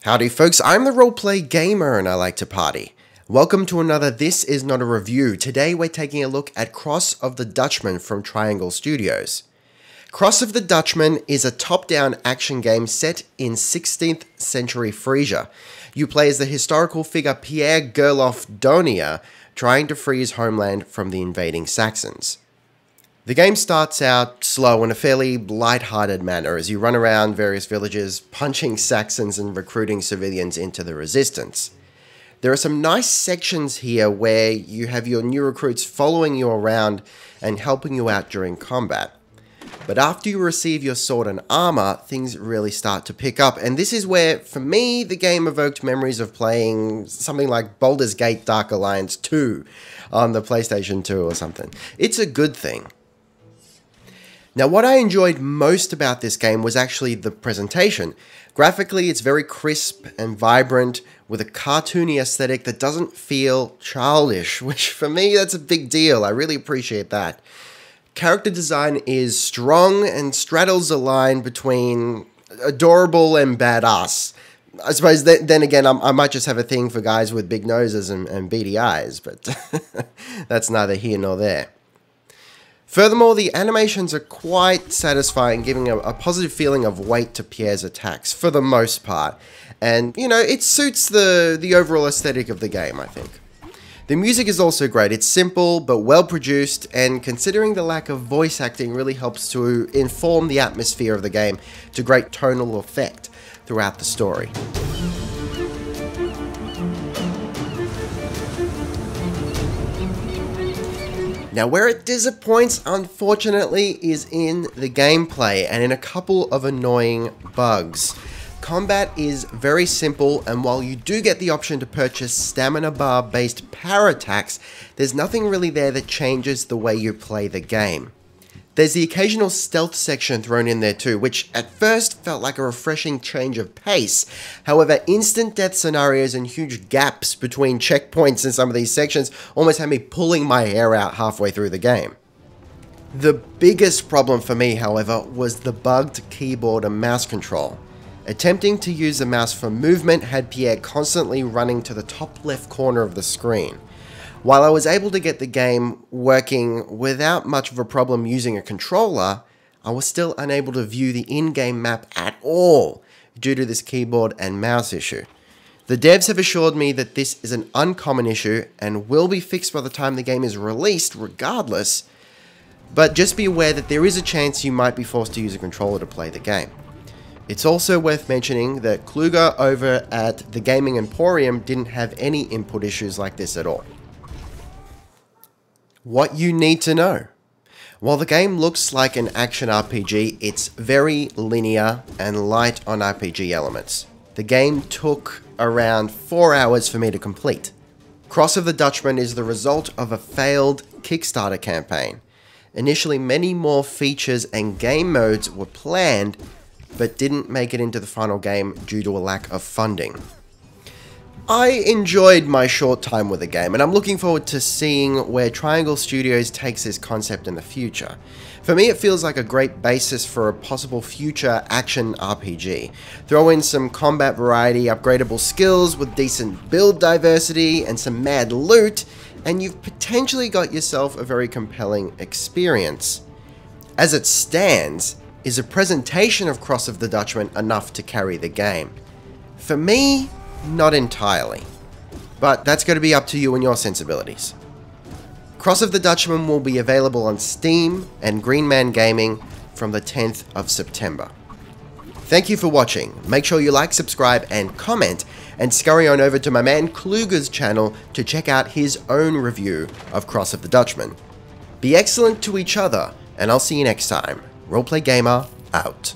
Howdy folks, I'm the Roleplay Gamer and I like to party. Welcome to another This Is Not a Review. Today we're taking a look at Cross of the Dutchman from Triangle Studios. Cross of the Dutchman is a top-down action game set in 16th century Frisia. You play as the historical figure Pierre Gerlof Donia, trying to free his homeland from the invading Saxons. The game starts out slow in a fairly light-hearted manner as you run around various villages, punching Saxons and recruiting civilians into the resistance. There are some nice sections here where you have your new recruits following you around and helping you out during combat. But after you receive your sword and armor, things really start to pick up, and this is where, for me, the game evoked memories of playing something like Baldur's Gate Dark Alliance 2 on the PlayStation 2 or something. It's a good thing. Now, what I enjoyed most about this game was actually the presentation. Graphically, it's very crisp and vibrant, with a cartoony aesthetic that doesn't feel childish, which for me, that's a big deal. I really appreciate that. Character design is strong and straddles a line between adorable and badass. I suppose then again, I might just have a thing for guys with big noses and beady eyes, but that's neither here nor there. Furthermore, the animations are quite satisfying, giving a positive feeling of weight to Pierre's attacks, for the most part. And, you know, it suits the overall aesthetic of the game, I think. The music is also great. It's simple, but well produced, and considering the lack of voice acting really helps to inform the atmosphere of the game to great tonal effect throughout the story. Now, where it disappoints, unfortunately, is in the gameplay and in a couple of annoying bugs. Combat is very simple, and while you do get the option to purchase stamina bar based power attacks, there's nothing really there that changes the way you play the game. There's the occasional stealth section thrown in there too, which at first felt like a refreshing change of pace. However, instant death scenarios and huge gaps between checkpoints in some of these sections almost had me pulling my hair out halfway through the game. The biggest problem for me, however, was the bugged keyboard and mouse control. Attempting to use the mouse for movement had Pierre constantly running to the top left corner of the screen. While I was able to get the game working without much of a problem using a controller, I was still unable to view the in-game map at all due to this keyboard and mouse issue. The devs have assured me that this is an uncommon issue and will be fixed by the time the game is released regardless, but just be aware that there is a chance you might be forced to use a controller to play the game. It's also worth mentioning that Kluger over at the Gaming Emporium didn't have any input issues like this at all. What you need to know. While the game looks like an action RPG, it's very linear and light on RPG elements. The game took around 4 hours for me to complete. Cross of the Dutchman is the result of a failed Kickstarter campaign. Initially, many more features and game modes were planned, but didn't make it into the final game due to a lack of funding. I enjoyed my short time with the game, and I'm looking forward to seeing where Triangle Studios takes this concept in the future. For me, it feels like a great basis for a possible future action RPG. Throw in some combat variety, upgradable skills with decent build diversity, and some mad loot, and you've potentially got yourself a very compelling experience. As it stands, is a presentation of Cross of the Dutchman enough to carry the game? For me, not entirely. But that's going to be up to you and your sensibilities. Cross of the Dutchman will be available on Steam and Green Man Gaming from the 10th of September. Thank you for watching. Make sure you like, subscribe, and comment, and scurry on over to my man Kluger's channel to check out his own review of Cross of the Dutchman. Be excellent to each other, and I'll see you next time. Roleplay Gamer, out.